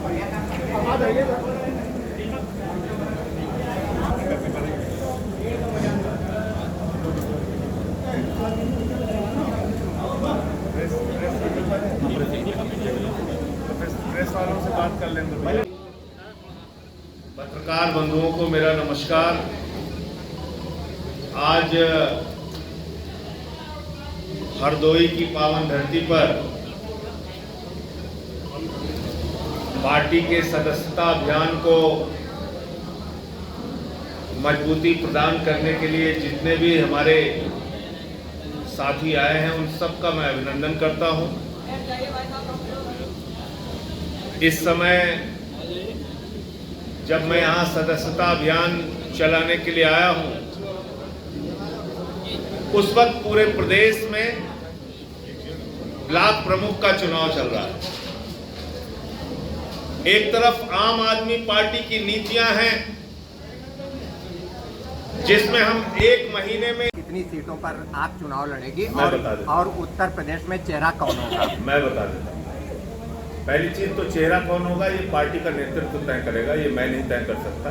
Press वालों से बात कर लेंगे। पत्रकार बंधुओं को मेरा नमस्कार। आज हरदोई की पावन धरती पर पार्टी के सदस्यता अभियान को मजबूती प्रदान करने के लिए जितने भी हमारे साथी आए हैं उन सब का मैं अभिनंदन करता हूं। इस समय जब मैं यहाँ सदस्यता अभियान चलाने के लिए आया हूं, उस वक्त पूरे प्रदेश में ब्लॉक प्रमुख का चुनाव चल रहा है। एक तरफ आम आदमी पार्टी की नीतियां हैं जिसमें हम एक महीने में कितनी सीटों पर आप चुनाव लड़ेगी और उत्तर प्रदेश में चेहरा कौन होगा? मैं बता देता हूँ। पहली चीज तो चेहरा कौन होगा ये पार्टी का नेतृत्व तय करेगा, ये मैं नहीं तय कर सकता।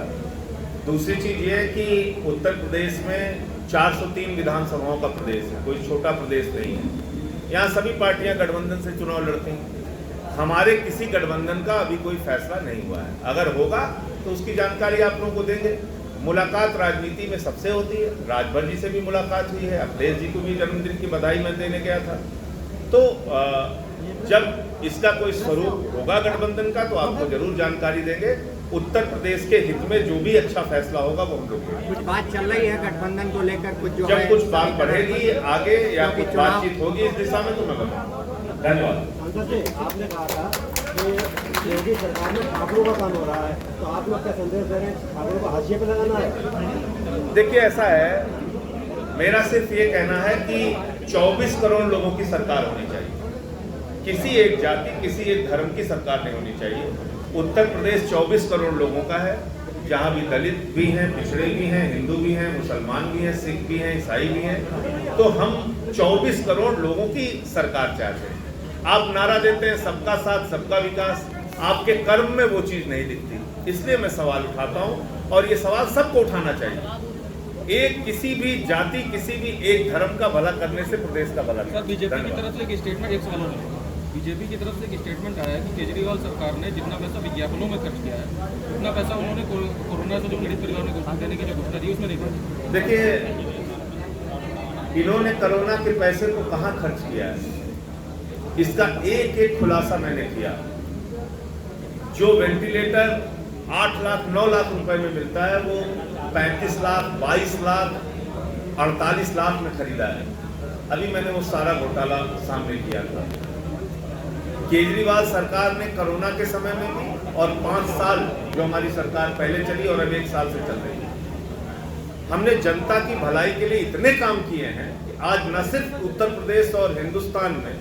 दूसरी चीज ये है कि उत्तर प्रदेश में 403 विधानसभाओं का प्रदेश है, कोई छोटा प्रदेश नहीं है। यहाँ सभी पार्टियां गठबंधन से चुनाव लड़ती हैं। हमारे किसी गठबंधन का अभी कोई फैसला नहीं हुआ है। अगर होगा तो उसकी जानकारी आप लोगों को देंगे। मुलाकात राजनीति में सबसे होती है। राजभर जी से भी मुलाकात हुई है, अखिलेश जी को भी जन्मदिन की बधाई मैं देने गया था। तो जब इसका कोई स्वरूप होगा गठबंधन का तो आपको जरूर जानकारी देंगे। उत्तर प्रदेश के हित में जो भी अच्छा फैसला होगा वो हम लोग कुछ बात चल रही है गठबंधन को लेकर, कुछ जो जब कुछ बात बढ़ेगी आगे या कुछ बातचीत होगी इस दिशा में तो मैं बताऊंगा। धन्यवाद। आपने कहा था कि योगी सरकार में ठाकुरों का काम हो रहा है, तो आप लोग क्या संदेश दे रहे हैं? ठाकुरों को हाशिए पे लगाना है? देखिए ऐसा है, मेरा सिर्फ ये कहना है कि 24 करोड़ लोगों की सरकार होनी चाहिए। किसी एक जाति किसी एक धर्म की सरकार नहीं होनी चाहिए। उत्तर प्रदेश 24 करोड़ लोगों का है, जहाँ भी दलित भी हैं, पिछड़े भी हैं, हिंदू भी हैं, मुसलमान भी हैं, सिख भी हैं, ईसाई भी हैं। तो हम 24 करोड़ लोगों की सरकार चाहते हैं। आप नारा देते हैं सबका साथ सबका विकास, आपके कर्म में वो चीज नहीं दिखती। इसलिए मैं सवाल उठाता हूँ और ये सवाल सबको उठाना चाहिए। एक किसी भी जाति किसी भी एक धर्म का भला करने से प्रदेश का भला नहीं। बीजेपी की तरफ से एक स्टेटमेंट, एक सवाल और बीजेपी की तरफ से एक स्टेटमेंट आया है कि केजरीवाल सरकार ने जितना पैसा विज्ञापनों में खर्च किया है उतना पैसा उन्होंने कोरोना से जो पीड़ित परिवार में घोषणा देने की जो घोषणा दी उसमें नहीं खर्च। देखिए, इन्होंने कोरोना के पैसे को कहाँ खर्च किया है इसका एक एक खुलासा मैंने किया। जो वेंटिलेटर 8 लाख 9 लाख रुपए में मिलता है वो 35 लाख 22 लाख 48 लाख में खरीदा है। अभी मैंने वो सारा घोटाला सामने किया था। केजरीवाल सरकार ने कोरोना के समय में भी और 5 साल जो हमारी सरकार पहले चली और अब 1 साल से चल रही है, हमने जनता की भलाई के लिए इतने काम किए हैं कि आज न सिर्फ उत्तर प्रदेश और हिंदुस्तान में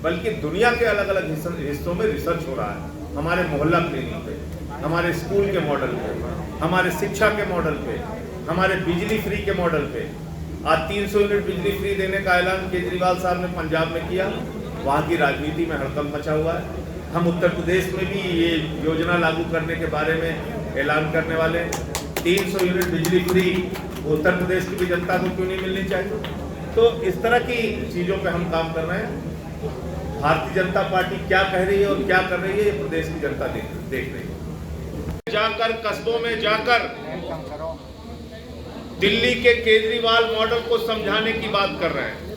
बल्कि दुनिया के अलग अलग हिस्सों में रिसर्च हो रहा है। हमारे मोहल्ला क्लिनिक पे, हमारे स्कूल के मॉडल पे, हमारे शिक्षा के मॉडल पे, हमारे बिजली फ्री के मॉडल पे। आज 300 यूनिट बिजली फ्री देने का ऐलान केजरीवाल साहब ने पंजाब में किया। वहाँ की राजनीति में हड़कंप मचा हुआ है। हम उत्तर प्रदेश में भी ये योजना लागू करने के बारे में ऐलान करने वाले। 300 यूनिट बिजली फ्री उत्तर प्रदेश की भी जनता को क्यों नहीं मिलनी चाहिए? तो इस तरह की चीज़ों पे हम काम कर रहे हैं। भारतीय जनता पार्टी क्या कह रही है और क्या कर रही है ये प्रदेश की जनता देख रही है। जाकर कस्बों में जाकर दिल्ली के केजरीवाल मॉडल को समझाने की बात कर रहे हैं।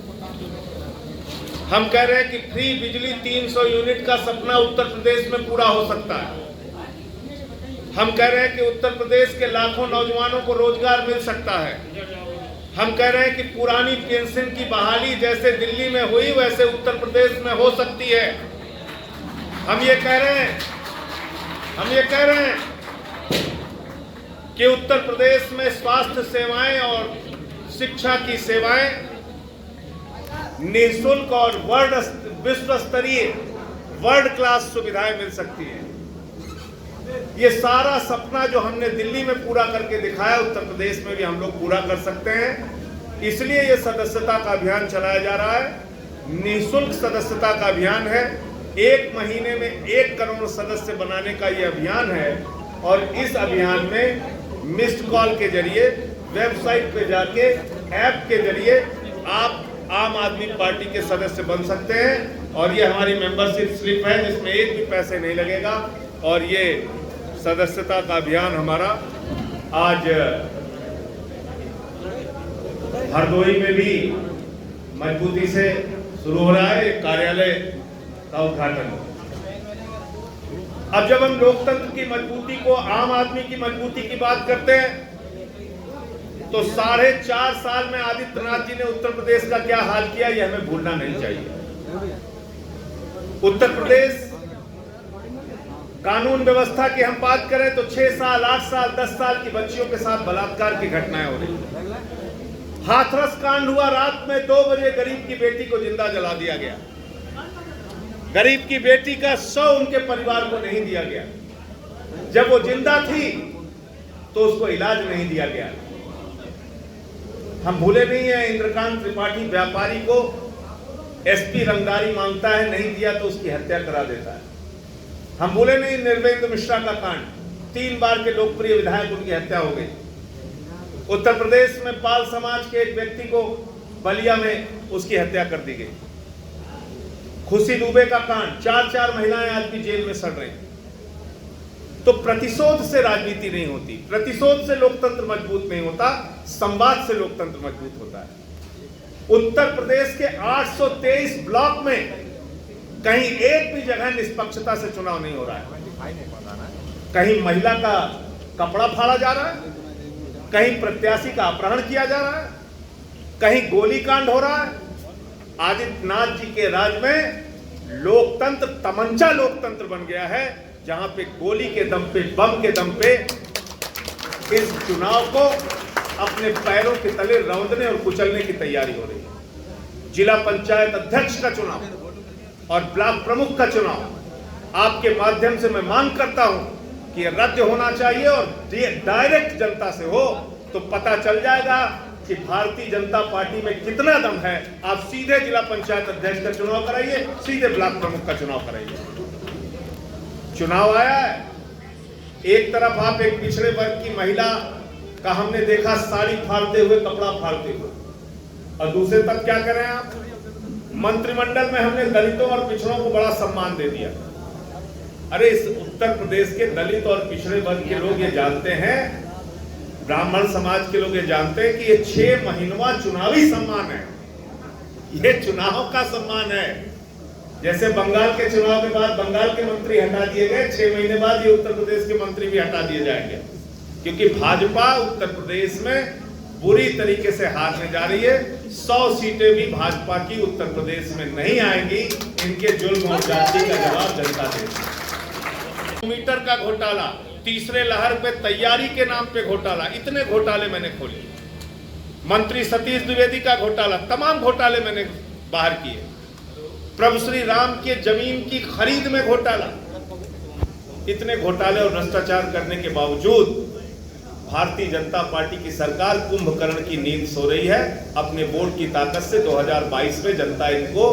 हम कह रहे हैं कि फ्री बिजली 300 यूनिट का सपना उत्तर प्रदेश में पूरा हो सकता है। हम कह रहे हैं कि उत्तर प्रदेश के लाखों नौजवानों को रोजगार मिल सकता है। हम कह रहे हैं कि पुरानी पेंशन की बहाली जैसे दिल्ली में हुई वैसे उत्तर प्रदेश में हो सकती है। हम ये कह रहे हैं कि उत्तर प्रदेश में स्वास्थ्य सेवाएं और शिक्षा की सेवाएं निःशुल्क और विश्व स्तरीय वर्ल्ड क्लास सुविधाएं मिल सकती है। ये सारा सपना जो हमने दिल्ली में पूरा करके दिखाया उत्तर प्रदेश में भी हम लोग पूरा कर सकते हैं। इसलिए ये सदस्यता का अभियान चलाया जा रहा है। निःशुल्क सदस्यता का अभियान है। 1 महीने में 1 करोड़ सदस्य बनाने का ये अभियान है और इस अभियान में मिस्ड कॉल के जरिए, वेबसाइट पे जाके, ऐप के जरिए आप आम आदमी पार्टी के सदस्य बन सकते हैं और ये हमारी मेंबरशिप स्लिप है जिसमें एक भी पैसे नहीं लगेगा और ये सदस्यता का अभियान हमारा आज हरदोई में भी मजबूती से शुरू हो रहा है। कार्यालय का उद्घाटन। अब जब हम लोकतंत्र की मजबूती को, आम आदमी की मजबूती की बात करते हैं तो 4.5 साल में आदित्यनाथ जी ने उत्तर प्रदेश का क्या हाल किया ये हमें भूलना नहीं चाहिए। उत्तर प्रदेश कानून व्यवस्था की हम बात करें तो 6 साल, 8 साल, 10 साल की बच्चियों के साथ बलात्कार की घटनाएं हो रही। हाथरस कांड हुआ, रात में 2 बजे गरीब की बेटी को जिंदा जला दिया गया। गरीब की बेटी का शव उनके परिवार को नहीं दिया गया। जब वो जिंदा थी तो उसको इलाज नहीं दिया गया। हम भूले नहीं है, इंद्रकांत त्रिपाठी व्यापारी को एसपी रंगदारी मांगता है, नहीं दिया तो उसकी हत्या करा देता है। हम भूले नहीं निर्वेंद्र मिश्रा का कांड, 3 बार के लोकप्रिय विधायक उनकी हत्या हो गई। उत्तर प्रदेश में पाल समाज के एक व्यक्ति को बलिया में उसकी हत्या कर दी गई। खुशी दुबे का कांड, 4 महिलाएं आज भी जेल में सड़ रही। तो प्रतिशोध से राजनीति नहीं होती, प्रतिशोध से लोकतंत्र मजबूत नहीं होता, संवाद से लोकतंत्र मजबूत होता है। उत्तर प्रदेश के 823 ब्लॉक में कहीं एक भी जगह निष्पक्षता से चुनाव नहीं हो रहा है। कहीं महिला का कपड़ा फाड़ा जा रहा है, कहीं प्रत्याशी का अपहरण किया जा रहा है, कहीं गोलीकांड हो रहा है। आदित्यनाथ जी के राज में लोकतंत्र तमंचा लोकतंत्र बन गया है, जहां पे गोली के दम पे, बम के दम पे इस चुनाव को अपने पैरों के तले रौंदने और कुचलने की तैयारी हो रही है। जिला पंचायत अध्यक्ष का चुनाव और ब्लॉक प्रमुख का चुनाव आपके माध्यम से मैं मांग करता हूं कि यह रद्द होना चाहिए और डायरेक्ट जनता से हो तो पता चल जाएगा कि भारतीय जनता पार्टी में कितना दम है। आप सीधे जिला पंचायत अध्यक्ष का चुनाव कराइए, सीधे ब्लॉक प्रमुख का चुनाव कराइए। चुनाव आया है, एक तरफ आप एक पिछड़े वर्ग की महिला का हमने देखा साड़ी फाड़ते हुए, कपड़ा फाड़ते हुए, और दूसरे तरफ क्या कर रहे हैं आप? मंत्रिमंडल में हमने दलितों और पिछड़ों को बड़ा सम्मान दे दिया। अरे इस उत्तर प्रदेश के दलित और पिछड़े वर्ग के लोग ये जानते हैं, ब्राह्मण समाज के लोग ये जानते हैं कि ये 6 महीनवा चुनावी सम्मान है, ये चुनाव का सम्मान है। जैसे बंगाल के चुनाव के बाद बंगाल के मंत्री हटा दिए गए, 6 महीने बाद ये उत्तर प्रदेश के मंत्री भी हटा दिए जाएंगे, क्योंकि भाजपा उत्तर प्रदेश में बुरी तरीके से हारने जा रही है। 100 सीटें भी भाजपा की उत्तर प्रदेश में नहीं आएंगी। इनके जुल्म और जाति का जवाब जनता देगी। मीटर का घोटाला, तीसरे लहर पे तैयारी के नाम पे घोटाला, इतने घोटाले मैंने खोले। मंत्री सतीश द्विवेदी का घोटाला, तमाम घोटाले मैंने बाहर किए। प्रभु श्री राम के जमीन की खरीद में घोटाला, इतने घोटाले और भ्रष्टाचार करने के बावजूद भारतीय जनता पार्टी की सरकार कुंभकर्ण की नींद सो रही है। अपने वोट की ताकत से 2022 में जनता इनको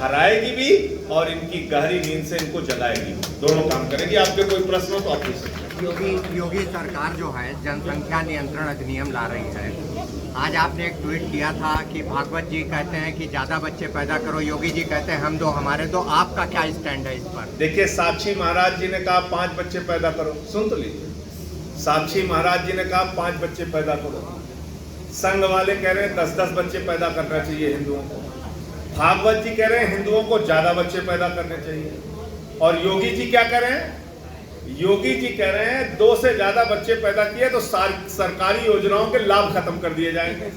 हराएगी भी और इनकी गहरी नींद से इनको जगाएगी, दोनों काम करेगी। आपके कोई प्रश्न हो तो आप पूछ सकते हैं। योगी सरकार जो है जनसंख्या नियंत्रण अधिनियम ला रही है। आज आपने एक ट्वीट किया था कि भागवत जी कहते हैं कि ज्यादा बच्चे पैदा करो, योगी जी कहते हैं हम दो हमारे दो। आपका क्या स्टैंड है इस पर? देखिए, साक्षी महाराज जी ने कहा 5 बच्चे पैदा करो, सुन तो लीजिए। साक्षी महाराज जी ने कहा 5 बच्चे पैदा करो। संघ वाले कह रहे हैं 10-10 बच्चे पैदा करना चाहिए हिंदुओं को। भागवत जी कह रहे हैं हिंदुओं को ज्यादा बच्चे पैदा करने चाहिए। और योगी जी क्या कह रहे हैं? योगी जी कह रहे हैं 2 से ज्यादा बच्चे पैदा किए तो सरकारी योजनाओं के लाभ खत्म कर दिए जाएंगे।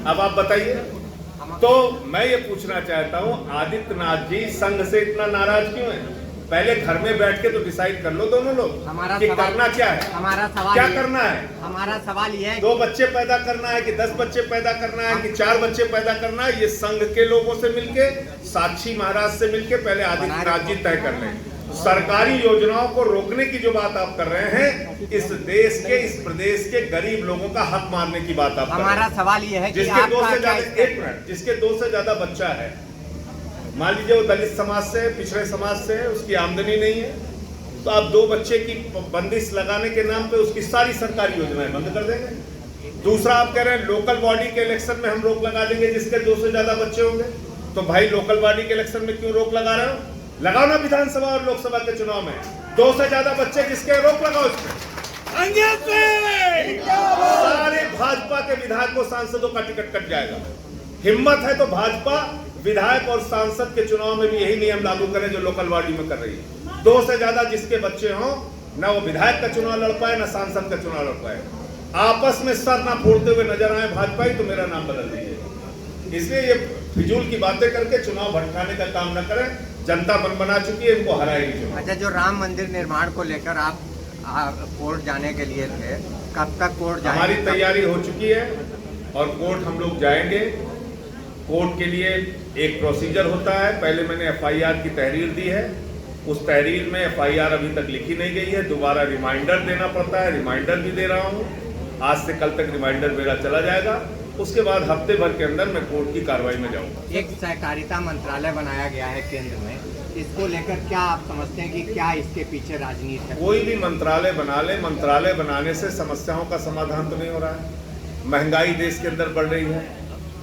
अब आप बताइए। तो मैं ये पूछना चाहता हूं, आदित्यनाथ जी संघ से इतना नाराज क्यों है? पहले घर में बैठ के तो डिसाइड कर लो दोनों लोग कि करना क्या है। हमारा सवाल क्या करना है? हमारा सवाल ये है 2 बच्चे पैदा करना है कि 10 बच्चे पैदा करना है कि 4 बच्चे पैदा करना है? ये संघ के लोगों से मिलके, साक्षी महाराज से मिलके पहले आदित्यनाथ जी तय कर लें। सरकारी योजनाओं को रोकने की जो बात आप कर रहे हैं, इस देश के, इस प्रदेश के गरीब लोगों का हक मारने की बात आप कर रहे हैं। हमारा सवाल ये है कि जिसके 2 से ज्यादा, एक मिनट, जिसके 2 से ज्यादा बच्चा है मान लीजिए वो दलित समाज से है, पिछड़े समाज से है, उसकी आमदनी नहीं है, तो आप 2 बच्चे की बंदिश लगाने के नाम पे उसकी सारी सरकारी योजनाएं बंद कर देंगे। दूसरा आप कह रहे हैं लोकल बॉडी के इलेक्शन में हम रोक लगा देंगे जिसके 2 से ज्यादा बच्चे होंगे। तो भाई लोकल बॉडी के इलेक्शन में क्यों रोक लगा रहे हो? लगाओ ना विधानसभा और लोकसभा के चुनाव में 2 से ज्यादा बच्चे जिसके, रोक लगाओ इसमें। सारे भाजपा के विधायकों सांसदों का टिकट कट जाएगा। हिम्मत है तो भाजपा विधायक और सांसद के चुनाव में भी यही नियम लागू करें जो लोकल बॉडी में कर रही है। 2 से ज्यादा जिसके बच्चे हों, ना वो विधायक का चुनाव लड़ पाए, ना सांसद का चुनाव लड़ पाए। आपस में सर ना फोड़ते हुए नजर आए भाजपा ही, तो मेरा नाम बदल दीजिए। इसलिए ये फिजूल की बातें करके चुनाव भटकाने का काम न करें। जनता मन बना चुकी है, इनको हराएगी। अच्छा, जो राम मंदिर निर्माण को लेकर आप कोर्ट जाने के लिए थे, कब तक कोर्ट जाएंगे? हमारी तैयारी हो चुकी है और कोर्ट हम लोग जाएंगे। कोर्ट के लिए एक प्रोसीजर होता है। पहले मैंने एफआईआर की तहरीर दी है, उस तहरीर में एफआईआर अभी तक लिखी नहीं गई है, दोबारा रिमाइंडर देना पड़ता है। रिमाइंडर भी दे रहा हूँ, आज से कल तक रिमाइंडर मेरा चला जाएगा। उसके बाद हफ्ते भर के अंदर मैं कोर्ट की कार्रवाई में जाऊंगा। एक सहकारिता मंत्रालय बनाया गया है केंद्र में, इसको लेकर क्या आप समझते हैं कि क्या इसके पीछे राजनीति है? कोई भी मंत्रालय बना ले, मंत्रालय बनाने से समस्याओं का समाधान तो नहीं हो रहा है। महंगाई देश के अंदर बढ़ रही है,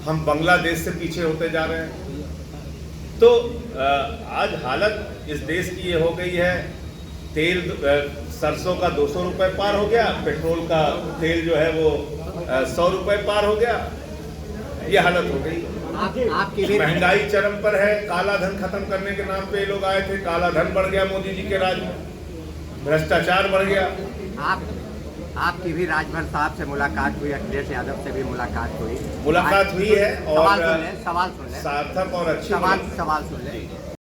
हम बांग्लादेश से पीछे होते जा रहे हैं। तो आज हालत इस देश की ये हो गई है, तेल सरसों का 200 रुपए पार हो गया, पेट्रोल का तेल जो है वो 100 रुपए पार हो गया। ये हालत हो गई। आपकी भी महंगाई चरम पर है। काला धन खत्म करने के नाम पे ये लोग आए थे, काला धन बढ़ गया मोदी जी के राज में, भ्रष्टाचार बढ़ गया। आपकी भी राजभर साहब से मुलाकात हुई, अखिलेश यादव से भी मुलाकात हुई है और सवाल सुन ले सार्थक और अच्छी सवाल सुन ले।